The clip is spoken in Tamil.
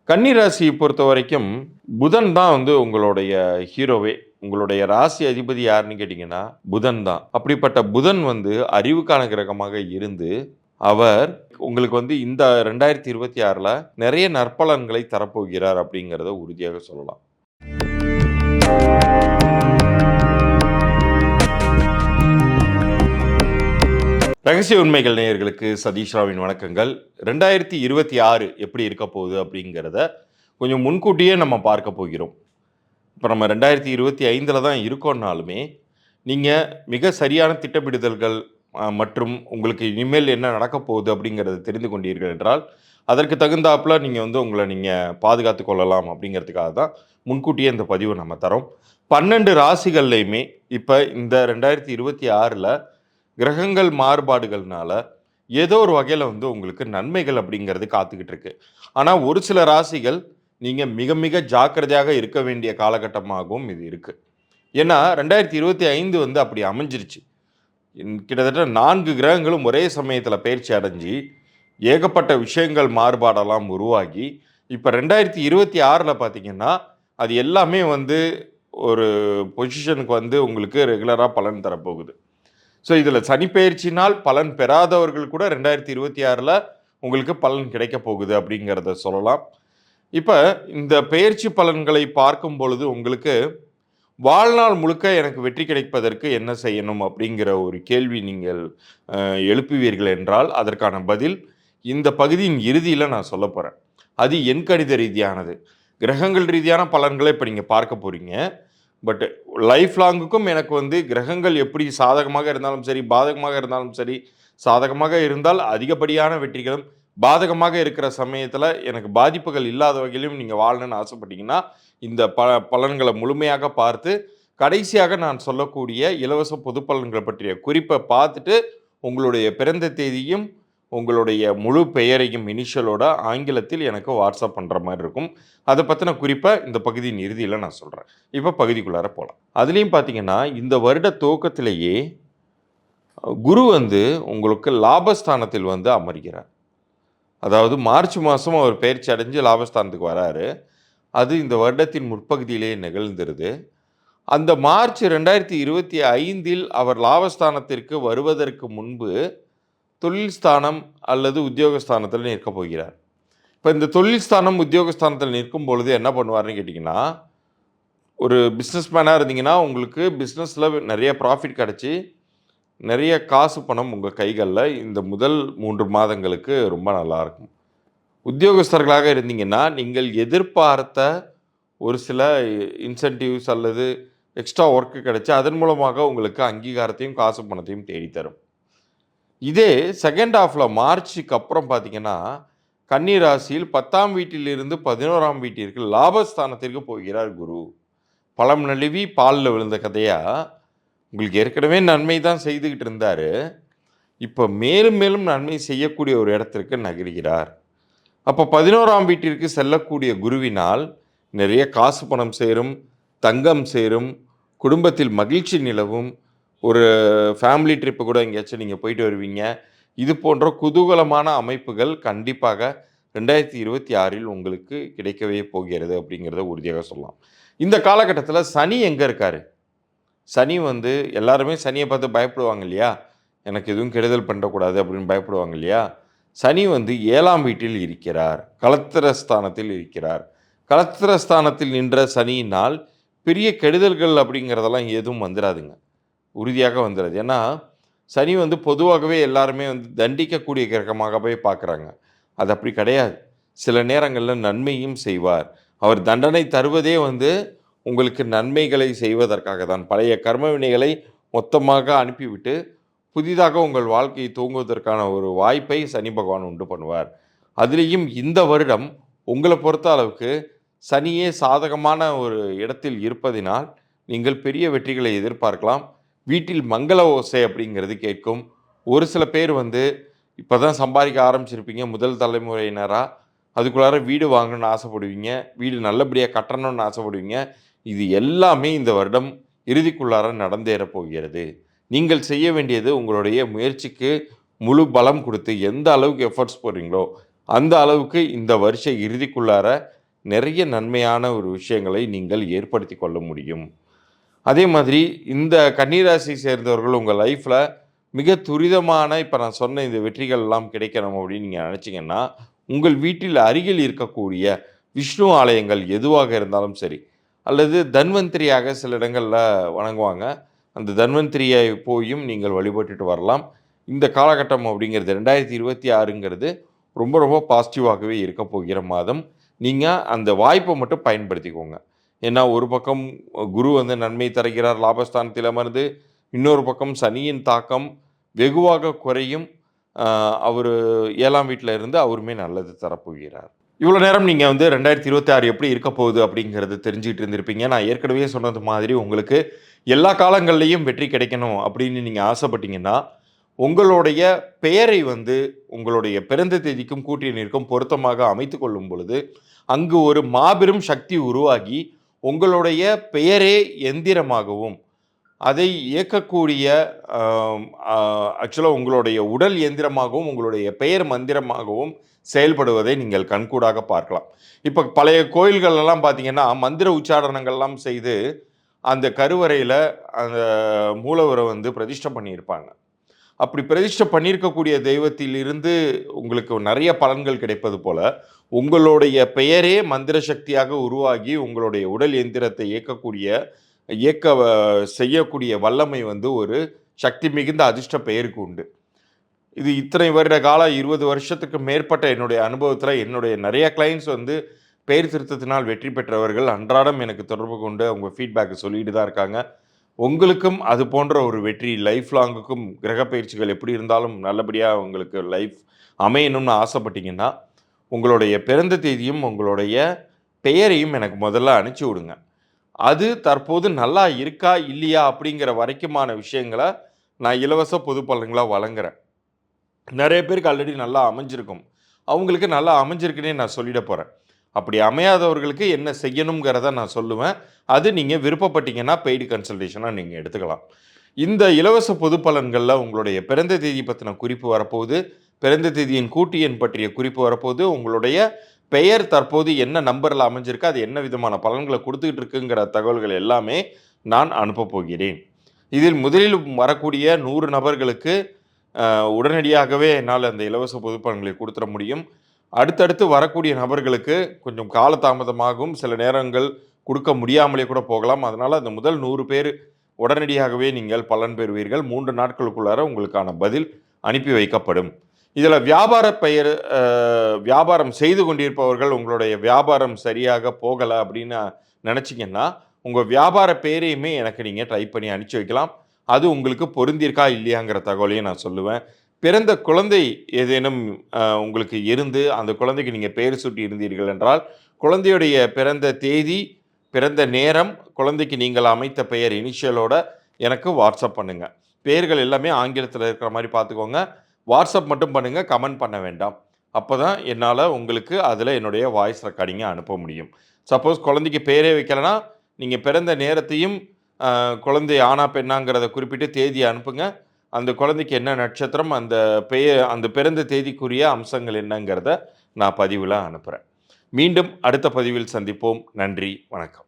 கன்னி ராசியை பொறுத்த வரைக்கும் புதன் தான் வந்து உங்களுடைய ஹீரோவே. உங்களுடைய ராசி அதிபதி யாருன்னு கேட்டீங்கன்னா, புதன் தான். அப்படிப்பட்ட புதன் வந்து அறிவுக்கான கிரகமாக இருந்து, அவர் உங்களுக்கு வந்து இந்த 2026ல நிறைய நற்பலன்களை தரப்போகிறார் அப்படிங்கிறத உறுதியாக சொல்லலாம். ரகசிய உண்மைகள் நேயர்களுக்கு சதீஷ் ராவின் வணக்கங்கள். 2026 எப்படி இருக்க போகுது அப்படிங்கிறத கொஞ்சம் முன்கூட்டியே நம்ம பார்க்க போகிறோம். இப்போ நம்ம 2025ல் தான் இருக்கோம்னாலுமே, நீங்கள் மிக சரியான திட்டமிடுதல்கள் மற்றும் உங்களுக்கு இனிமேல் என்ன நடக்கப் போகுது அப்படிங்கிறத தெரிந்து கொண்டீர்கள் என்றால், அதற்கு தகுந்தாப்புல நீங்கள் வந்து உங்களை நீங்கள் பாதுகாத்து கொள்ளலாம் அப்படிங்கிறதுக்காக தான் முன்கூட்டியே இந்த பதிவை நம்ம தரோம். 12 ராசிகள்லையுமே இப்போ இந்த 2026ல் கிரகங்கள் மாறுபாடுகள்னால ஏதோ ஒரு வகையில் வந்து உங்களுக்கு நன்மைகள் அப்படிங்கிறது காத்துக்கிட்டு இருக்கு. ஆனால் ஒரு சில ராசிகள் நீங்கள் மிக மிக ஜாக்கிரதையாக இருக்க வேண்டிய காலகட்டமாகவும் இது இருக்குது. ஏன்னா 2025 வந்து அப்படி அமைஞ்சிருச்சு. கிட்டத்தட்ட 4 கிரகங்களும் ஒரே சமயத்தில் பயிற்சி அடைஞ்சு ஏகப்பட்ட விஷயங்கள் மாறுபாடெல்லாம் உருவாகி இப்போ 2026ல் பார்த்தீங்கன்னா அது எல்லாமே வந்து ஒரு பொசிஷனுக்கு வந்து உங்களுக்கு ரெகுலராக பலன் தரப்போகுது. ஸோ இதில் சனி பெயர்ச்சினால் பலன் பெறாதவர்கள் கூட 2026ல் உங்களுக்கு பலன் கிடைக்க போகுது அப்படிங்கிறத சொல்லலாம். இப்போ இந்த பெயர்ச்சி பலன்களை பார்க்கும் பொழுது உங்களுக்கு வாழ்நாள் முழுக்க எனக்கு வெற்றி கிடைப்பதற்கு என்ன செய்யணும் அப்படிங்கிற ஒரு கேள்வி நீங்கள் எழுப்புவீர்கள் என்றால் அதற்கான பதில் இந்த பகுதியின் இறுதியில் நான் சொல்ல போகிறேன். அது எண் கணித ரீதியானது. கிரகங்கள் ரீதியான பலன்களை இப்போ நீங்கள் பார்க்க போகிறீங்க. பட் லைஃப் லாங்குக்கும் எனக்கு வந்து கிரகங்கள் எப்படி சாதகமாக இருந்தாலும் சரி, பாதகமாக இருந்தாலும் சரி, சாதகமாக இருந்தால் அதிகப்படியான வெற்றிகளும், பாதகமாக இருக்கிற சமயத்தில் எனக்கு பாதிப்புகள் இல்லாத வகையிலும் நீங்கள் வாழணும்னு ஆசைப்பட்டீங்கன்னா, இந்த பலன்களை முழுமையாக பார்த்து, கடைசியாக நான் சொல்லக்கூடிய இலவச பொது பலன்களை பற்றிய குறிப்பை பார்த்துட்டு, உங்களுடைய பிறந்த தேதியும் உங்களுடைய முழு பெயரையும் இனிஷியலோட ஆங்கிலத்தில் எனக்கு வாட்ஸ்அப் பண்ணுற மாதிரி இருக்கும். அதை பற்றின குறிப்பை இந்த பகுதியின் இறுதியில் நான் சொல்கிறேன். இப்போ பகுதிக்குள்ளார போகலாம். அதுலேயும் பார்த்தீங்கன்னா இந்த வருட துவக்கத்திலேயே குரு வந்து உங்களுக்கு லாபஸ்தானத்தில் வந்து அமர்கிறார். அதாவது மார்ச் மாதம் அவர் பயிற்சி அடைஞ்சு லாபஸ்தானத்துக்கு வராரு. அது இந்த வருடத்தின் முற்பகுதியிலேயே நிகழ்ந்துருது. அந்த மார்ச் 2025 அவர் லாபஸ்தானத்திற்கு வருவதற்கு முன்பு தொழில் ஸ்தானம் அல்லது உத்தியோகஸ்தானத்தில் நிற்க போகிறார். இப்போ இந்த தொழில் ஸ்தானம் உத்தியோகஸ்தானத்தில் நிற்கும் பொழுது என்ன பண்ணுவார்னு கேட்டிங்கன்னா, ஒரு பிஸ்னஸ் மேனாக இருந்தீங்கன்னா உங்களுக்கு பிஸ்னஸில் நிறைய ப்ராஃபிட் கிடச்சி நிறைய காசு பணம் உங்கள் கைகளில் இந்த முதல் 3 மாதங்களுக்கு ரொம்ப நல்லாயிருக்கும். உத்தியோகஸ்தர்களாக இருந்தீங்கன்னா நீங்கள் எதிர்பார்த்த ஒரு சில இன்சென்டிவ்ஸ் அல்லது எக்ஸ்ட்ரா ஒர்க்கு கிடச்சி அதன் மூலமாக உங்களுக்கு அங்கீகாரத்தையும் காசு பணத்தையும் தேடித்தரும். இதே செகண்ட் ஹாஃபில் மார்ச்சுக்கு அப்புறம் பார்த்தீங்கன்னா கன்னி ராசியில் 10ஆம் வீட்டிலிருந்து 11ஆம் வீட்டிற்கு லாபஸ்தானத்திற்கு போகிறார் குரு. பழம் நழுவி பாலில் விழுந்த கதையாக உங்களுக்கு ஏற்கனவே நன்மை தான் செய்துக்கிட்டு இருந்தார். இப்போ மேலும் மேலும் நன்மை செய்யக்கூடிய ஒரு இடத்திற்கு நகர்கிறார். அப்போ 11ஆம் வீட்டிற்கு செல்லக்கூடிய குருவினால் நிறைய காசு பணம் சேரும், தங்கம் சேரும், குடும்பத்தில் மகிழ்ச்சி நிலவும், ஒரு ஃபேமிலி ட்ரிப்பு கூட எங்கேயாச்சும் நீங்கள் போயிட்டு வருவீங்க. இது போன்ற குதூகலமான அமைப்புகள் கண்டிப்பாக 2026ல் உங்களுக்கு கிடைக்கவே போகிறது அப்படிங்கிறத உறுதியாக சொல்லலாம். இந்த காலகட்டத்தில் சனி எங்கே இருக்கார்? சனி வந்து எல்லாருமே சனியை பார்த்து பயப்படுவாங்க இல்லையா? எனக்கு எதுவும் கெடுதல் பண்ணக்கூடாது அப்படின்னு பயப்படுவாங்க இல்லையா? சனி வந்து 7ஆம் வீட்டில் இருக்கிறார், கலத்திரஸ்தானத்தில் இருக்கிறார். கலத்திரஸ்தானத்தில் நின்ற சனியினால் பெரிய கெடுதல்கள் அப்படிங்கிறதெல்லாம் எதுவும் வந்துடாதுங்க, உறுதியாக வந்துடாது. ஏன்னா சனி வந்து பொதுவாகவே எல்லாருமே வந்து தண்டிக்கக்கூடிய கிரகமாகவே பார்க்குறாங்க. அது அப்படி கிடையாது. சில நேரங்களில் நன்மையும் செய்வார். அவர் தண்டனை தருவதே வந்து உங்களுக்கு நன்மைகளை செய்வதற்காக தான். பழைய கர்ம வினைகளை மொத்தமாக அனுப்பிவிட்டு புதிதாக உங்கள் வாழ்க்கையை தூங்குவதற்கான ஒரு வாய்ப்பை சனி பகவான் உண்டு பண்ணுவார். அதுலேயும் இந்த வருடம் உங்களை பொறுத்த அளவுக்கு சனியே சாதகமான ஒரு இடத்தில் இருப்பதினால் நீங்கள் பெரிய வெற்றிகளை எதிர்பார்க்கலாம். வீட்டில் மங்கள ஓசை அப்படிங்கிறது கேட்கும். ஒரு சில பேர் வந்து இப்போ தான் சம்பாதிக்க ஆரம்பிச்சிருப்பீங்க, முதல் தலைமுறையினராக. அதுக்குள்ளார வீடு வாங்கணும்னு ஆசைப்படுவீங்க, வீடு நல்லபடியாக கட்டணும்னு ஆசைப்படுவீங்க. இது எல்லாமே இந்த வருடம் இறுதிக்குள்ளார நடந்தேற போகிறது. நீங்கள் செய்ய வேண்டியது உங்களுடைய முயற்சிக்கு முழு பலம் கொடுத்து எந்த அளவுக்கு எஃபர்ட்ஸ் போடுறீங்களோ அந்த அளவுக்கு இந்த வருஷ இறுதிக்குள்ளார நிறைய நன்மையான ஒரு விஷயங்களை நீங்கள் ஏற்படுத்தி கொள்ள முடியும். அதே மாதிரி இந்த கன்னிராசி சேர்ந்தவர்கள் உங்கள் லைஃப்பில் மிக துரிதமான இப்போ நான் சொன்ன இந்த வெற்றிகள் எல்லாம் கிடைக்கணும் அப்படின்னு நீங்கள் நினச்சிங்கன்னா, உங்கள் வீட்டில் அருகில் இருக்கக்கூடிய விஷ்ணு ஆலயங்கள் எதுவாக இருந்தாலும் சரி, அல்லது தன்வந்திரியாக சில இடங்களில் வணங்குவாங்க. அந்த தன்வந்திரியை போயும் நீங்கள் வழிபட்டுட்டு வரலாம். இந்த காலகட்டம் அப்படிங்கிறது 2026ங்கிறது ரொம்ப ரொம்ப பாசிட்டிவாகவே இருக்க போகிற மாதம். நீங்கள் அந்த வாய்ப்பை மட்டும் பயன்படுத்திக்கோங்க. ஏன்னா ஒரு பக்கம் குரு வந்து நன்மை தருகிறார் லாபஸ்தானத்தில் அமர்ந்து, இன்னொரு பக்கம் சனியின் தாக்கம் வெகுவாக குறையும். அவர் 7ஆம் வீட்டில் இருந்து அவருமே நல்லது தரப்போகிறார். இவ்வளோ நேரம் நீங்கள் வந்து 2026 எப்படி இருக்க போகுது அப்படிங்கிறது தெரிஞ்சுக்கிட்டு இருந்திருப்பீங்க. நான் ஏற்கனவே சொன்னது மாதிரி உங்களுக்கு எல்லா காலங்கள்லேயும் வெற்றி கிடைக்கணும் அப்படின்னு நீங்கள் ஆசைப்பட்டீங்கன்னா, உங்களுடைய பெயரை வந்து உங்களுடைய பிறந்த தேதிக்கும் கூட்டிய நிற்கும் பொருத்தமாக அமைத்து கொள்ளும் பொழுது, அங்கு ஒரு மாபெரும் சக்தி உருவாகி உங்களுடைய பெயரே எந்திரமாகவும் அதை இயக்கக்கூடிய ஆக்சுவலாக உங்களுடைய உடல் இயந்திரமாகவும் உங்களுடைய பெயர் மந்திரமாகவும் செயல்படுவதை நீங்கள் கண்கூடாக பார்க்கலாம். இப்போ பழைய கோயில்களெல்லாம் பார்த்தீங்கன்னா மந்திர உச்சாரணங்கள்லாம் செய்து அந்த கருவறையில் அந்த மூலவரை வந்து பிரதிஷ்டை பண்ணியிருப்பாங்க. அப்படி பிரதிஷ்டை பண்ணியிருக்கக்கூடிய தெய்வத்திலிருந்து உங்களுக்கு நிறைய பலன்கள் கிடைப்பது போல உங்களுடைய பெயரே மந்திர சக்தியாக உருவாகி உங்களுடைய உடல் எந்திரத்தை இயக்க செய்யக்கூடிய வல்லமை வந்து ஒரு சக்தி மிகுந்த அதிர்ஷ்ட பெயருக்கு உண்டு. இது இத்தனை வருட காலம் 20 வருஷத்துக்கு மேற்பட்ட என்னுடைய அனுபவத்தில் என்னுடைய நிறைய கிளைண்ட்ஸ் வந்து பெயர் திருத்தத்தினால் வெற்றி பெற்றவர்கள் அன்றாடம் எனக்கு தொடர்பு கொண்டு அவங்க ஃபீட்பேக்கை சொல்லிட்டு தான் இருக்காங்க. உங்களுக்கும் அது போன்ற ஒரு வெற்றி லைஃப் லாங்குக்கும் கிரக பயிற்சிகள் எப்படி இருந்தாலும் நல்லபடியாக உங்களுக்கு லைஃப் அமையணும்னு ஆசைப்பட்டீங்கன்னா, உங்களுடைய பிறந்த தேதியும் உங்களுடைய பெயரையும் எனக்கு முதல்ல அனுப்பிச்சி விடுங்க. அது தற்போது நல்லா இருக்கா இல்லையா அப்படிங்கிற வரைக்குமான விஷயங்களை நான் இலவச பொது பலன்களாக வழங்குறேன். நிறைய பேருக்கு ஆல்ரெடி நல்லா அமைஞ்சிருக்கும். அவங்களுக்கு நல்லா அமைஞ்சிருக்குன்னே நான் சொல்லிட போகிறேன். அப்படி அமையாதவர்களுக்கு என்ன செய்யணுங்கிறத நான் சொல்லுவேன். அது நீங்கள் விருப்பப்பட்டீங்கன்னா பெய்டு கன்சல்டேஷனாக நீங்கள் எடுத்துக்கலாம். இந்த இலவச பொது பலன்களில் உங்களுடைய பிறந்த தேதி பற்றின குறிப்பு வரப்போகுது, பிறந்த தேதியின் கூட்டு எண் பற்றிய குறிப்பு வரப்போகுது, உங்களுடைய பெயர் தற்போது என்ன நம்பரில் அமைஞ்சிருக்கு, அது என்ன விதமான பலன்களை கொடுத்துக்கிட்டு இருக்குங்கிற தகவல்கள் எல்லாமே நான் அனுப்ப போகிறேன். இதில் முதலில் வரக்கூடிய 100 நபர்களுக்கு உடனடியாகவே என்னால் அந்த இலவச பொது பலன்களை கொடுத்துட முடியும். அடுத்தடுத்து வரக்கூடிய நபர்களுக்கு கொஞ்சம் காலதாமதமாகவும் சில நேரங்கள் கொடுக்க முடியாமலே கூட போகலாம். அதனால் அந்த முதல் 100 பேர் உடனடியாகவே நீங்கள் பலன் பெறுவீர்கள். 3 நாட்களுக்குள்ளார உங்களுக்கான பதில் அனுப்பி வைக்கப்படும். இதில் வியாபாரம் செய்து கொண்டிருப்பவர்கள் உங்களுடைய வியாபாரம் சரியாக போகலை அப்படின்னு நினச்சிங்கன்னா உங்கள் வியாபார பெயரையுமே எனக்கு நீங்கள் டைப் பண்ணி அனுப்பிச்சி வைக்கலாம். அது உங்களுக்கு பொருந்திருக்கா இல்லையாங்கிற தகவலையும் நான் சொல்லுவேன். பிறந்த குழந்தை ஏதேனும் உங்களுக்கு இருந்து அந்த குழந்தைக்கு நீங்கள் பெயர் சூட்டி இருந்தீர்கள் என்றால் குழந்தையுடைய பிறந்த தேதி, பிறந்த நேரம், குழந்தைக்கு நீங்கள் அமைத்த பெயர் இனிஷியலோட எனக்கு வாட்ஸ்அப் பண்ணுங்கள். பெயர்கள் எல்லாமே ஆங்கிலத்தில் இருக்கிற மாதிரி பார்த்துக்கோங்க. வாட்ஸ்அப் மட்டும் பண்ணுங்கள், கமெண்ட் பண்ண வேண்டாம். அப்போ தான் என்னால் உங்களுக்கு அதில் என்னுடைய வாய்ஸ் ரெக்கார்டிங்கை அனுப்ப முடியும். சப்போஸ் குழந்தைக்கு பேரே வைக்கலைன்னா நீங்கள் பிறந்த நேரத்தையும் குழந்தை ஆனா பெண்ணாங்கிறத குறிப்பிட்டு தேதியை அனுப்புங்க. அந்த குழந்தைக்கு என்ன நட்சத்திரம், அந்த பிறந்த தேதிக்குரிய அம்சங்கள் என்னங்கிறத நான் பதிவில் அனுப்புகிறேன். மீண்டும் அடுத்த பதிவில் சந்திப்போம். நன்றி, வணக்கம்.